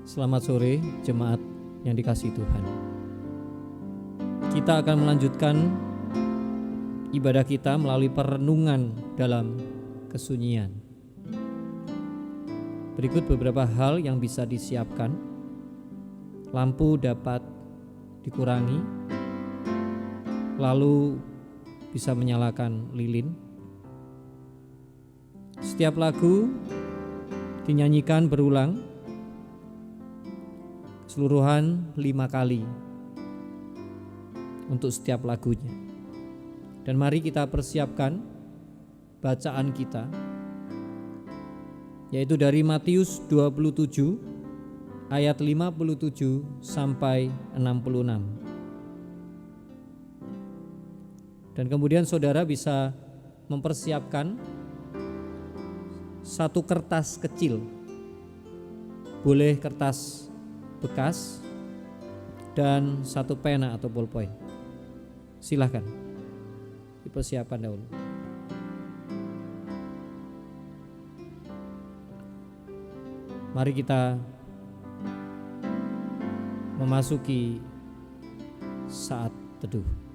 Selamat sore jemaat yang dikasihi Tuhan. Kita akan melanjutkan ibadah kita melalui perenungan dalam kesunyian. Berikut beberapa hal yang bisa disiapkan. Lampu dapat dikurangi, lalu bisa menyalakan lilin. Setiap lagu dinyanyikan berulang, keseluruhan 5 kali untuk setiap lagunya. Dan mari kita persiapkan bacaan kita, yaitu dari Matius 27 ayat 57 sampai 66. Dan kemudian saudara bisa mempersiapkan satu kertas kecil, boleh kertas bekas, dan satu pena atau ballpoint. Silahkan dipersiapkan dahulu. Mari kita memasuki saat teduh.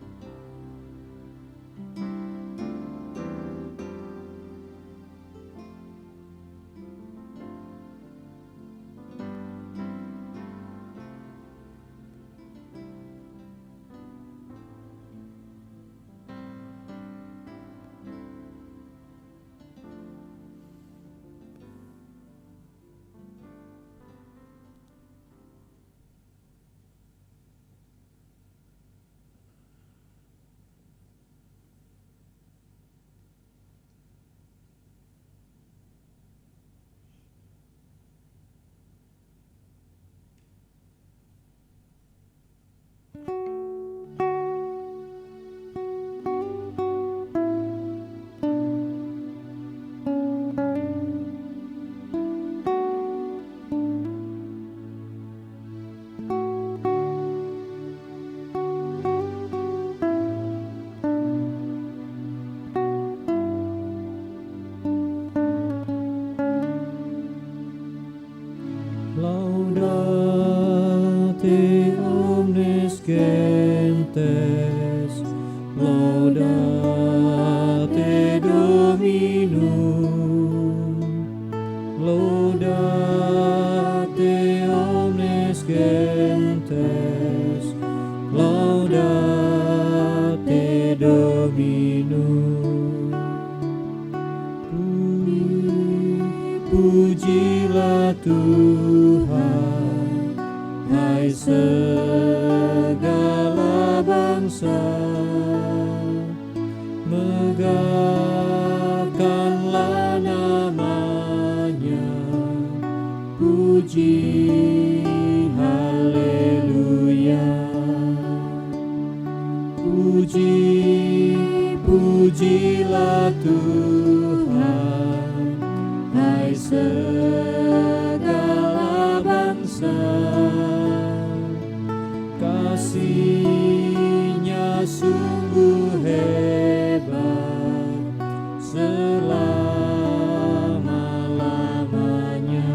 Laudate omnes gentes, laudate Dominum, laudate omnes gentes, laudate Dominum. Pujilah Tuhan, hai segala bangsa, megahkanlah namanya, puji haleluya. Pujilah Tuhan, hai segala bangsa, kasih-Nya sungguh hebat selama-lamanya.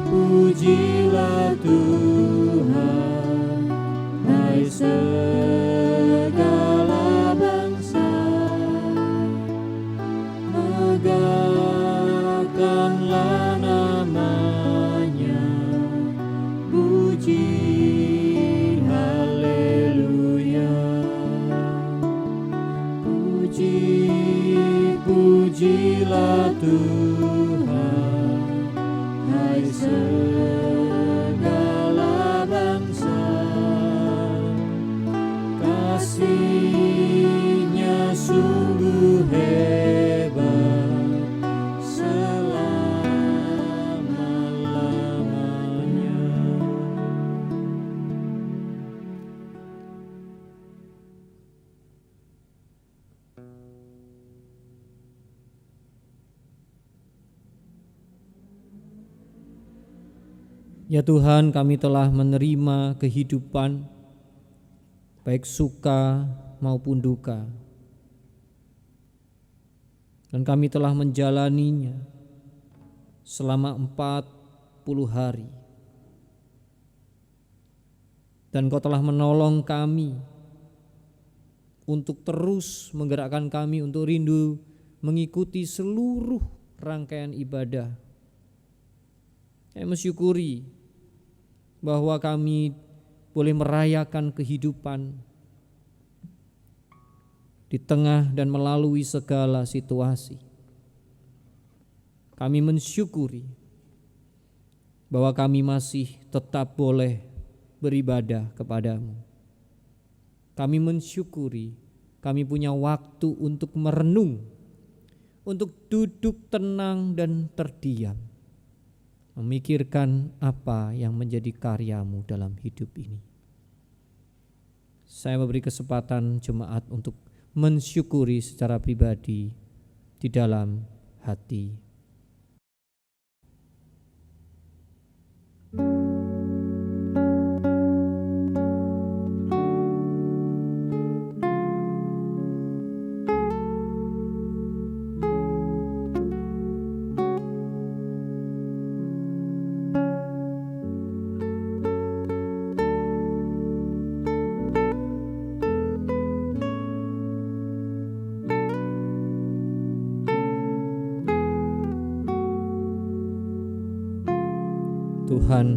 Pujilah Tuhan, hai segala bangsa, megahkanlah namanya, puji haleluya. Pujilah Tuhan, hai segala bangsa, kasih-Nya sungguh hebat selama-lamanya. Ya Tuhan, kami telah menerima kehidupan, baik suka maupun duka, dan kami telah menjalaninya selama 40 hari. Dan Kau telah menolong kami untuk terus menggerakkan kami untuk rindu mengikuti seluruh rangkaian ibadah. Kami mensyukuri bahwa kami boleh merayakan kehidupan di tengah dan melalui segala situasi. Kami mensyukuri bahwa kami masih tetap boleh beribadah kepadamu. Kami mensyukuri kami punya waktu untuk merenung, untuk duduk tenang dan terdiam, memikirkan apa yang menjadi karyamu dalam hidup ini. Saya memberi kesempatan jemaat untuk mensyukuri secara pribadi di dalam hati. Tuhan,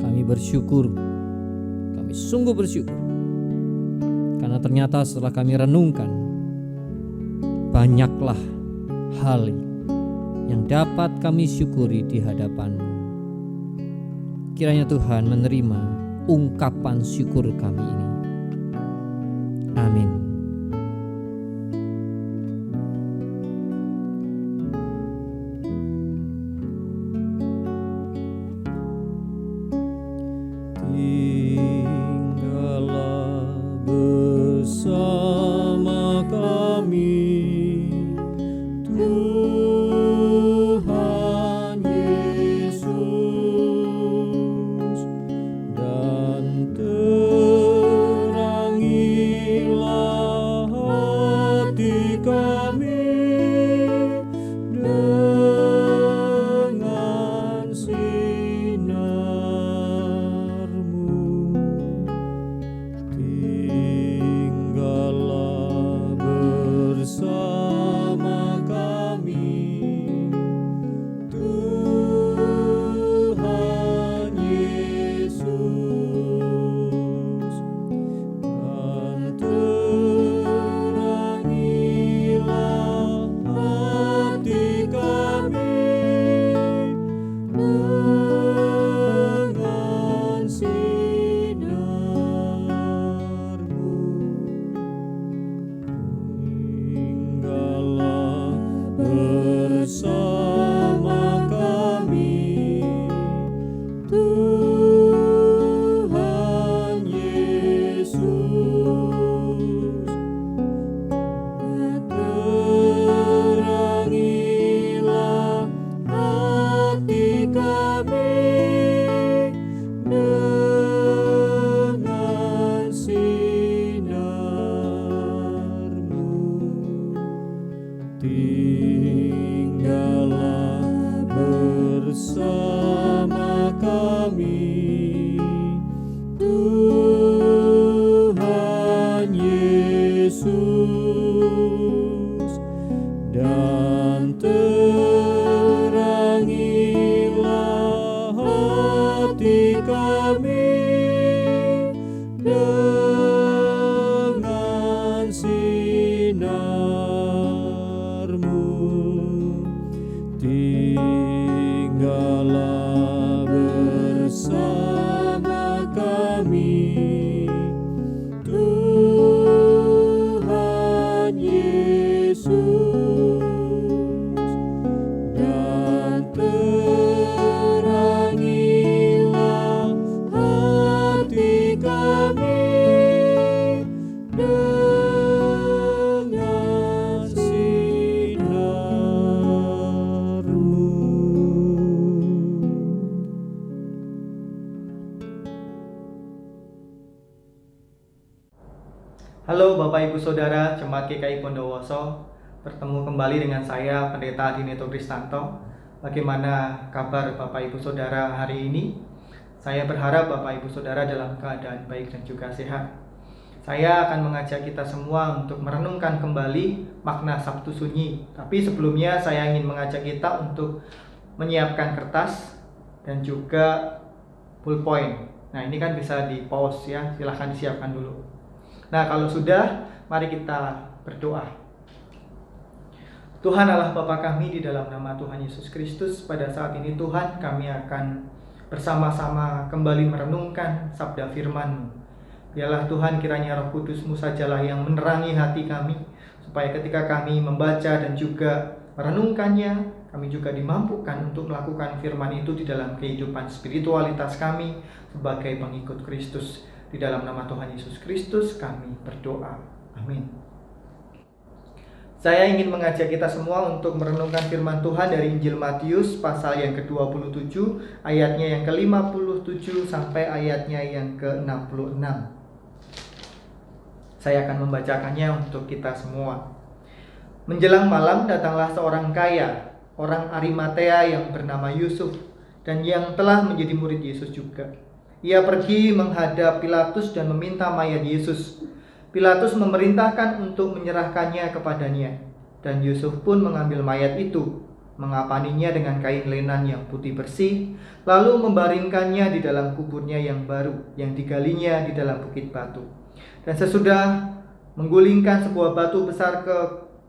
kami bersyukur, kami sungguh bersyukur, karena ternyata setelah kami renungkan, banyaklah hal yang dapat kami syukuri di hadapan-Mu. Kiranya Tuhan menerima ungkapan syukur kami ini. Amin. Halo Bapak Ibu Saudara Jemaat GKI Bondowoso, bertemu kembali dengan saya Pendeta Adinito Kristanto Bagaimana kabar Bapak Ibu Saudara hari ini? Saya berharap Bapak Ibu Saudara dalam keadaan baik dan juga sehat. Saya akan mengajak kita semua untuk merenungkan kembali makna Sabtu Sunyi. Tapi sebelumnya saya ingin mengajak kita untuk menyiapkan kertas dan juga ballpoint. Nah, ini kan bisa di pause ya, silahkan disiapkan dulu. Nah, kalau sudah, mari kita berdoa. Tuhan Allah Bapa kami, di dalam nama Tuhan Yesus Kristus, pada saat ini Tuhan, kami akan bersama-sama kembali merenungkan sabda firman-Mu. Biarlah Tuhan, kiranya Roh Kudus-Mu sajalah yang menerangi hati kami, supaya ketika kami membaca dan juga merenungkannya, kami juga dimampukan untuk melakukan firman itu di dalam kehidupan spiritualitas kami sebagai pengikut Kristus. Di dalam nama Tuhan Yesus Kristus kami berdoa. Amin. Saya ingin mengajak kita semua untuk merenungkan firman Tuhan dari Injil Matius pasal yang ke-27, ayatnya yang ke-57 sampai ayatnya yang ke-66. Saya akan membacakannya untuk kita semua. Menjelang malam datanglah seorang kaya, orang Arimatea yang bernama Yusuf, dan yang telah menjadi murid Yesus juga. Ia pergi menghadap Pilatus dan meminta mayat Yesus. Pilatus memerintahkan untuk menyerahkannya kepadanya, dan Yusuf pun mengambil mayat itu, mengapaninya dengan kain lenan yang putih bersih, lalu membaringkannya di dalam kuburnya yang baru, yang digalinya di dalam bukit batu. Dan sesudah menggulingkan sebuah batu besar ke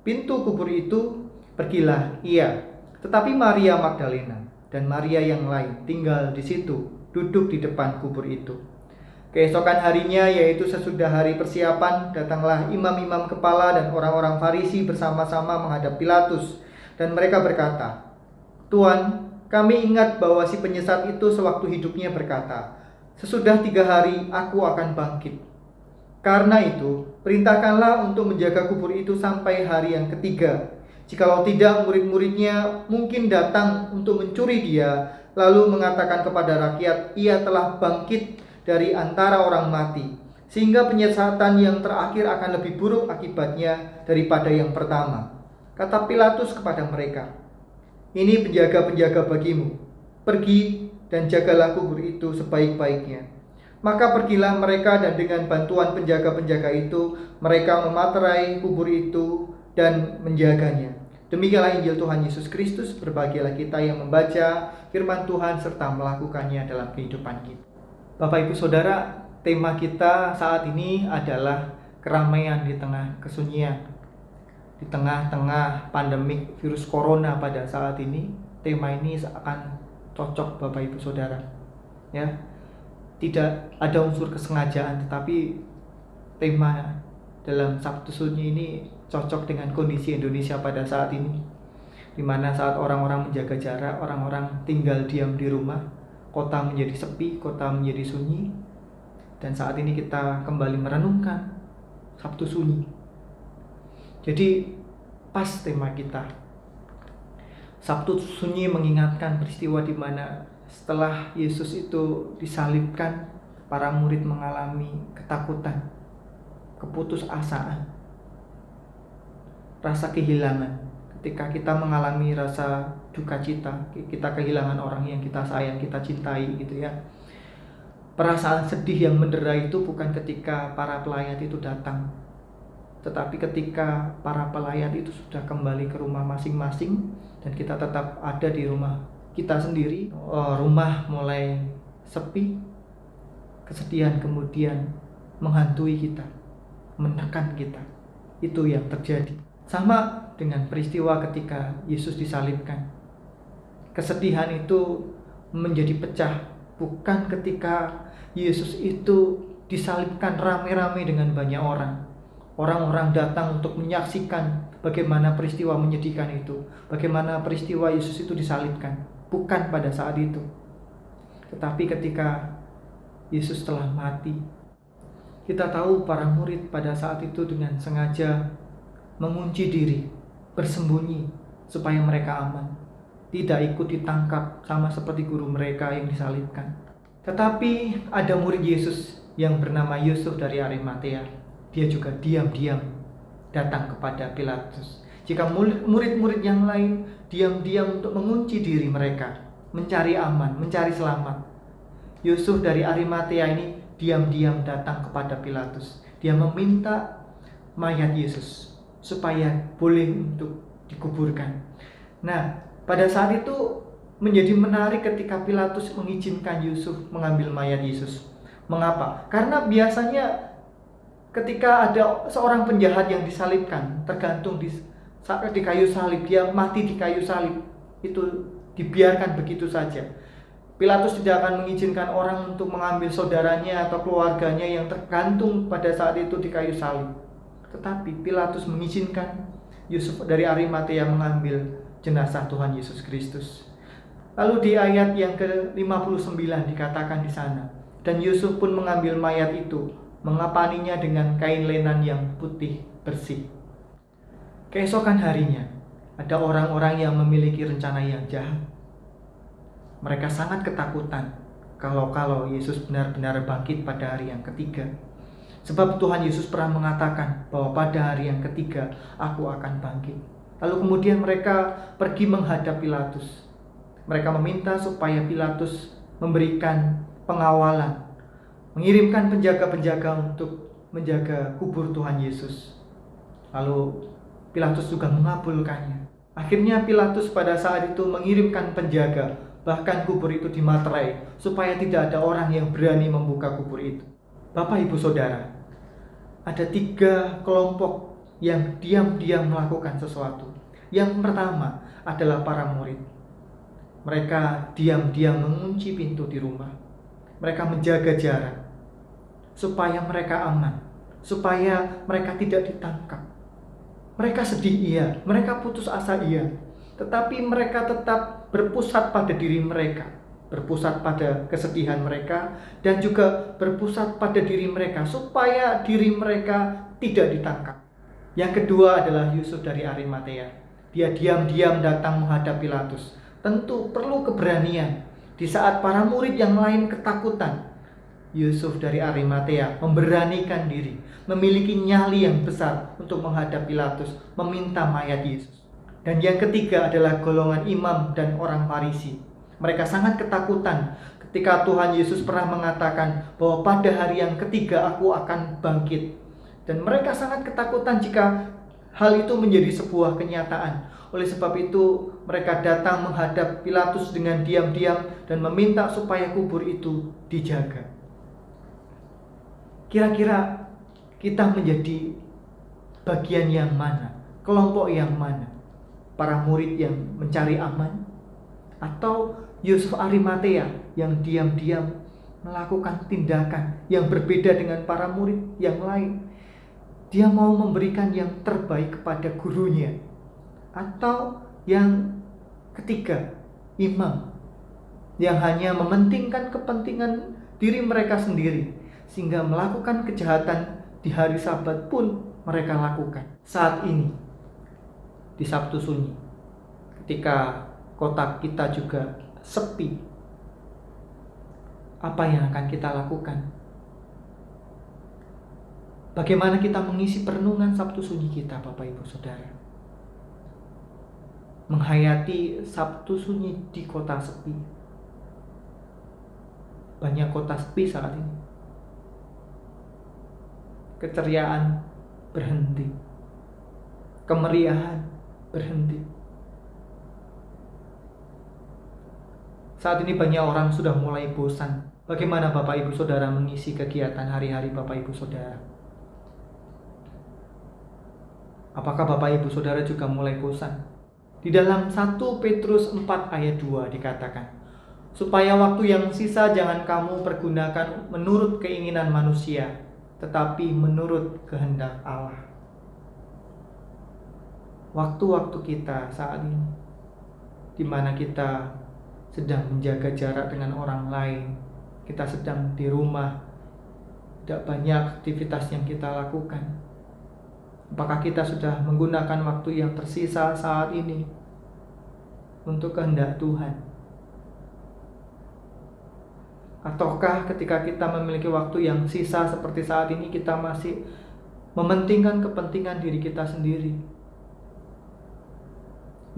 pintu kubur itu, pergilah ia. Tetapi Maria Magdalena dan Maria yang lain tinggal di situ, duduk di depan kubur itu. Keesokan harinya, yaitu sesudah hari persiapan, datanglah imam-imam kepala dan orang-orang Farisi bersama-sama menghadap Pilatus. Dan mereka berkata, "Tuan, kami ingat bahwa si penyesat itu sewaktu hidupnya berkata, 'Sesudah 3 hari aku akan bangkit.' Karena itu, perintahkanlah untuk menjaga kubur itu sampai hari yang ketiga. Jikalau tidak, murid-muridnya mungkin datang untuk mencuri dia, lalu mengatakan kepada rakyat, 'Ia telah bangkit dari antara orang mati,' sehingga penyesatan yang terakhir akan lebih buruk akibatnya daripada yang pertama." Kata Pilatus kepada mereka, "Ini penjaga-penjaga bagimu. Pergi dan jagalah kubur itu sebaik-baiknya." Maka pergilah mereka, dan dengan bantuan penjaga-penjaga itu mereka mematerai kubur itu dan menjaganya. Demikianlah Injil Tuhan Yesus Kristus. Berbahagialah kita yang membaca firman Tuhan serta melakukannya dalam kehidupan kita. Bapak Ibu Saudara, tema kita saat ini adalah keramaian di tengah kesunyian. Di tengah-tengah pandemik virus corona pada saat ini, tema ini akan cocok Bapak Ibu Saudara. Ya, tidak ada unsur kesengajaan, tetapi tema dalam Sabtu Sunyi ini cocok dengan kondisi Indonesia pada saat ini, di mana saat orang-orang menjaga jarak, orang-orang tinggal diam di rumah, kota menjadi sepi, kota menjadi sunyi. Dan saat ini kita kembali merenungkan Sabtu Sunyi. Jadi pas tema kita. Sabtu Sunyi mengingatkan peristiwa di mana setelah Yesus itu disalibkan, para murid mengalami ketakutan, keputusasaan, rasa kehilangan. Ketika kita mengalami rasa duka cita, kita kehilangan orang yang kita sayang, kita cintai gitu ya. Perasaan sedih yang mendera itu bukan ketika para pelayat itu datang, tetapi ketika para pelayat itu sudah kembali ke rumah masing-masing dan kita tetap ada di rumah kita sendiri. Rumah mulai sepi, kesedihan kemudian menghantui kita, menekan kita. Itu yang terjadi. Sama dengan peristiwa ketika Yesus disalibkan. Kesedihan itu menjadi pecah bukan ketika Yesus itu disalibkan rame-rame dengan banyak orang. Orang-orang datang untuk menyaksikan bagaimana peristiwa menyedihkan itu, bagaimana peristiwa Yesus itu disalibkan. Bukan pada saat itu, tetapi ketika Yesus telah mati. Kita tahu para murid pada saat itu dengan sengaja mengunci diri, bersembunyi supaya mereka aman, tidak ikut ditangkap sama seperti guru mereka yang disalibkan. Tetapi ada murid Yesus yang bernama Yusuf dari Arimatea. Dia juga diam-diam datang kepada Pilatus. Jika murid-murid yang lain diam-diam untuk mengunci diri mereka, mencari aman, mencari selamat, Yusuf dari Arimatea ini diam-diam datang kepada Pilatus. Dia meminta mayat Yesus supaya boleh untuk dikuburkan. Nah, pada saat itu menjadi menarik ketika Pilatus mengizinkan Yusuf mengambil mayat Yesus. Mengapa? Karena biasanya ketika ada seorang penjahat yang disalibkan, tergantung saat di kayu salib, dia mati di kayu salib, itu dibiarkan begitu saja. Pilatus tidak akan mengizinkan orang untuk mengambil saudaranya atau keluarganya yang tergantung pada saat itu di kayu salib. Tetapi Pilatus mengizinkan Yusuf dari Arimatea mengambil jenazah Tuhan Yesus Kristus. Lalu di ayat yang ke-59 dikatakan di sana, dan Yusuf pun mengambil mayat itu, mengapaninya dengan kain lenan yang putih bersih. Keesokan harinya, ada orang-orang yang memiliki rencana yang jahat. Mereka sangat ketakutan kalau Yesus benar-benar bangkit pada hari yang ketiga. Sebab Tuhan Yesus pernah mengatakan bahwa pada hari yang ketiga aku akan bangkit. Lalu kemudian mereka pergi menghadap Pilatus. Mereka meminta supaya Pilatus memberikan pengawalan, mengirimkan penjaga-penjaga untuk menjaga kubur Tuhan Yesus. Lalu Pilatus juga mengabulkannya. Akhirnya Pilatus pada saat itu mengirimkan penjaga, bahkan kubur itu dimaterai, supaya tidak ada orang yang berani membuka kubur itu. Bapak, Ibu, Saudara, ada 3 kelompok yang diam-diam melakukan sesuatu. Yang pertama adalah para murid. Mereka diam-diam mengunci pintu di rumah. Mereka menjaga jarak supaya mereka aman, supaya mereka tidak ditangkap. Mereka sedih, iya. Mereka putus asa, iya. Tetapi mereka tetap berpusat pada diri mereka, berpusat pada kesedihan mereka, dan juga berpusat pada diri mereka supaya diri mereka tidak ditangkap. Yang kedua adalah Yusuf dari Arimatea. Dia diam-diam datang menghadap Pilatus. Tentu perlu keberanian. Di saat para murid yang lain ketakutan, Yusuf dari Arimatea memberanikan diri, memiliki nyali yang besar untuk menghadap Pilatus, meminta mayat Yesus. Dan yang ketiga adalah golongan imam dan orang Farisi. Mereka sangat ketakutan ketika Tuhan Yesus pernah mengatakan bahwa pada hari yang ketiga aku akan bangkit. Dan mereka sangat ketakutan jika hal itu menjadi sebuah kenyataan. Oleh sebab itu mereka datang menghadap Pilatus dengan diam-diam dan meminta supaya kubur itu dijaga. Kira-kira kita menjadi bagian yang mana? Kelompok yang mana? Para murid yang mencari aman? Atau Yusuf Arimatea yang diam-diam melakukan tindakan yang berbeda dengan para murid yang lain? Dia mau memberikan yang terbaik kepada gurunya. Atau yang ketiga, imam yang hanya mementingkan kepentingan diri mereka sendiri, sehingga melakukan kejahatan di hari Sabat pun mereka lakukan. Saat ini di Sabtu Sunyi, ketika kota kita juga sepi, apa yang akan kita lakukan? Bagaimana kita mengisi perenungan Sabtu Sunyi kita, Bapak Ibu Saudara? Menghayati Sabtu Sunyi di kota sepi. Banyak kota sepi saat ini. Keceriaan berhenti, kemeriahan berhenti. Saat ini banyak orang sudah mulai bosan. Bagaimana Bapak Ibu Saudara mengisi kegiatan hari-hari Bapak Ibu Saudara? Apakah Bapak Ibu Saudara juga mulai bosan? Di dalam 1 Petrus 4 ayat 2 dikatakan, supaya waktu yang sisa jangan kamu pergunakan menurut keinginan manusia, tetapi menurut kehendak Allah. Waktu-waktu kita saat ini, di mana kita sedang menjaga jarak dengan orang lain, kita sedang di rumah, tidak banyak aktivitas yang kita lakukan. Apakah kita sudah menggunakan waktu yang tersisa saat ini untuk kehendak Tuhan? Ataukah ketika kita memiliki waktu yang sisa seperti saat ini, kita masih mementingkan kepentingan diri kita sendiri?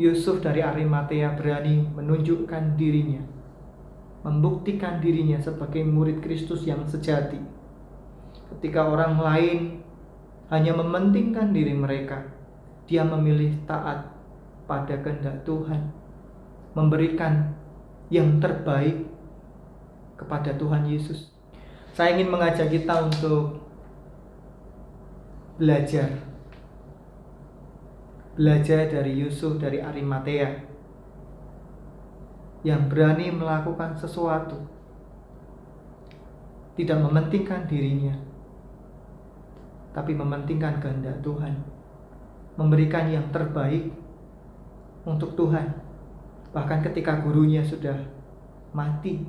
Yusuf dari Arimatea berani menunjukkan dirinya, membuktikan dirinya sebagai murid Kristus yang sejati. Ketika orang lain hanya mementingkan diri mereka, dia memilih taat pada kehendak Tuhan, memberikan yang terbaik kepada Tuhan Yesus. Saya ingin mengajak kita untuk belajar dari Yusuf dari Arimatea yang berani melakukan sesuatu, tidak mementingkan dirinya, tapi mementingkan kehendak Tuhan, memberikan yang terbaik untuk Tuhan. Bahkan ketika gurunya sudah mati,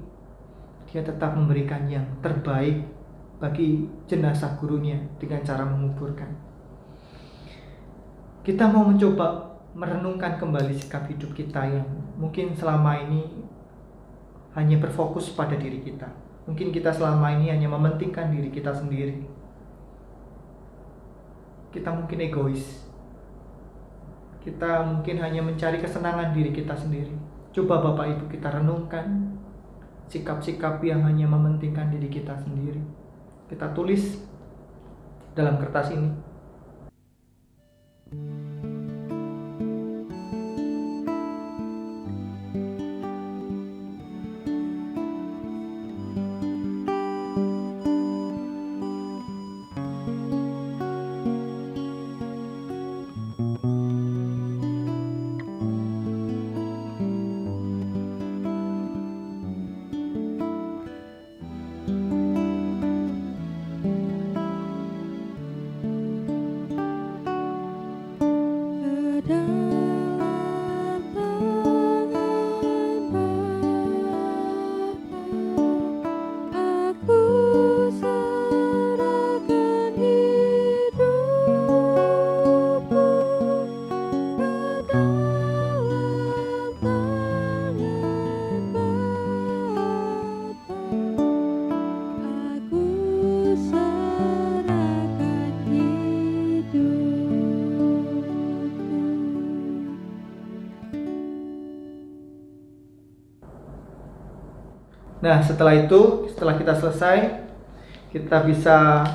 dia tetap memberikan yang terbaik bagi jenazah gurunya dengan cara menguburkan. Kita mau mencoba merenungkan kembali sikap hidup kita yang mungkin selama ini hanya berfokus pada diri kita. Mungkin kita selama ini hanya mementingkan diri kita sendiri. Kita mungkin egois. Kita mungkin hanya mencari kesenangan diri kita sendiri. Coba Bapak Ibu kita renungkan sikap-sikap yang hanya mementingkan diri kita sendiri. Kita tulis dalam kertas ini. Nah, setelah kita selesai, kita bisa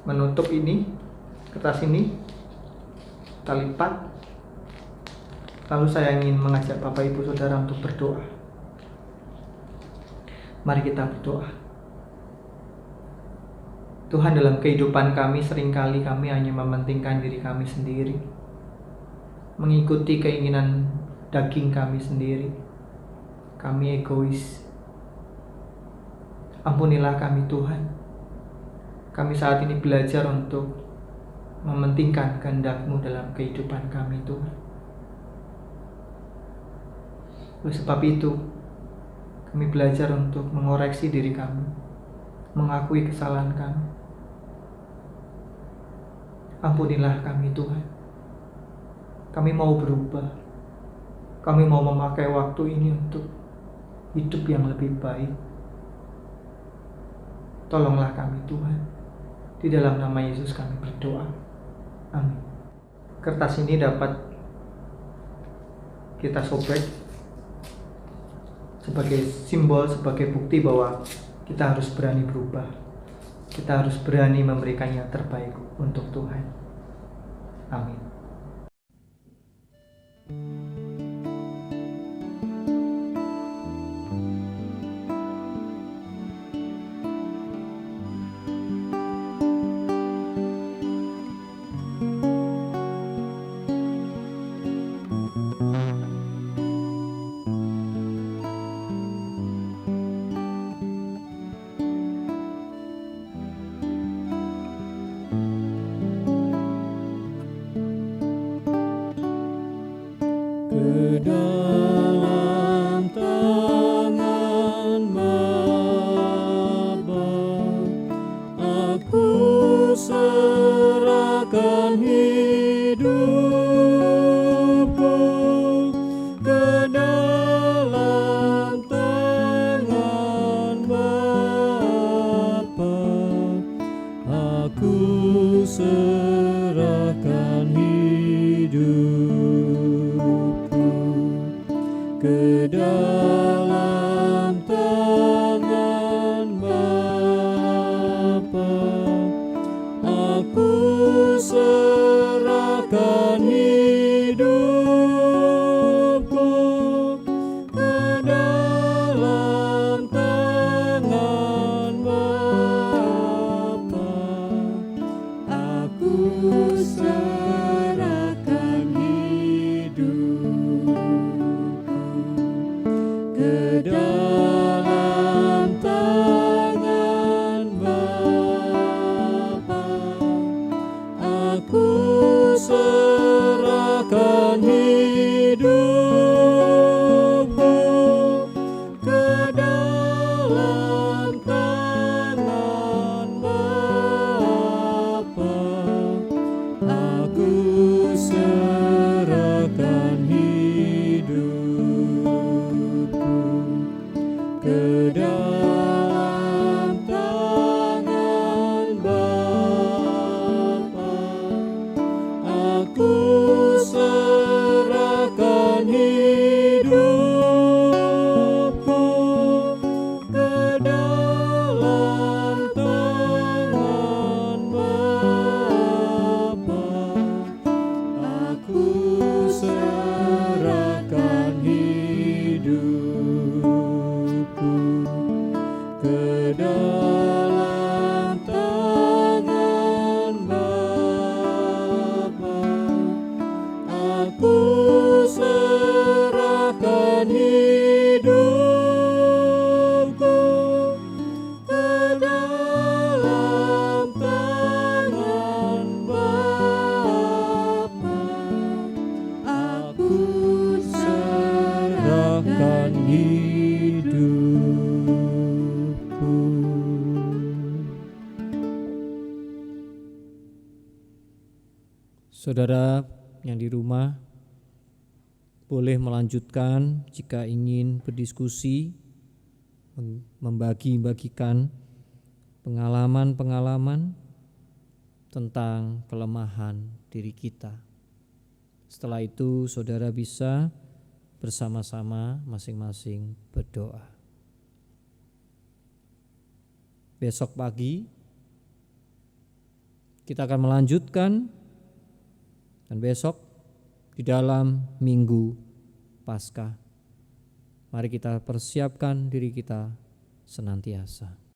menutup ini, kertas ini, kita lipat. Lalu saya ingin mengajak Bapak Ibu Saudara untuk berdoa. Mari kita berdoa. Tuhan, dalam kehidupan kami seringkali kami hanya mementingkan diri kami sendiri, mengikuti keinginan daging kami sendiri. Kami egois. Ampunilah kami Tuhan. Kami saat ini belajar untuk mementingkan kehendak-Mu dalam kehidupan kami Tuhan. Oleh sebab itu, kami belajar untuk mengoreksi diri kami, mengakui kesalahan kami. Ampunilah kami Tuhan. Kami mau berubah. Kami mau memakai waktu ini untuk hidup yang lebih baik. Tolonglah kami Tuhan. Di dalam nama Yesus kami berdoa. Amin. Kertas ini dapat kita sobek sebagai simbol, sebagai bukti bahwa kita harus berani berubah. Kita harus berani memberikan yang terbaik untuk Tuhan. Amin. Ke dalam tangan Bapa, aku serahkan hidupku. Ke dalam tangan Bapa, aku serahkan hidupku. hidupku. Ke dalam tangan Bapa aku serahkan hidupku. Ke dalam tangan Bapa aku serahkan hidupku. Ke dalam tangan Bapa aku serahkan hidupku. Ke dalam tangan Bapa aku serahkan hidupku. Ke dalam tangan Bapa aku serahkan hidupku. Ke dalam tangan Bapa aku serahkan hidupku. Ke dalam tangan Bapa aku serahkan hidupku. Ke dalam tangan Bapa aku serahkan hidupku. Saudara yang di rumah boleh melanjutkan jika ingin berdiskusi, membagi-bagikan pengalaman-pengalaman tentang kelemahan diri kita. Setelah itu saudara bisa bersama-sama masing-masing berdoa. Besok pagi kita akan melanjutkan, dan besok di dalam Minggu Paskah, mari kita persiapkan diri kita senantiasa.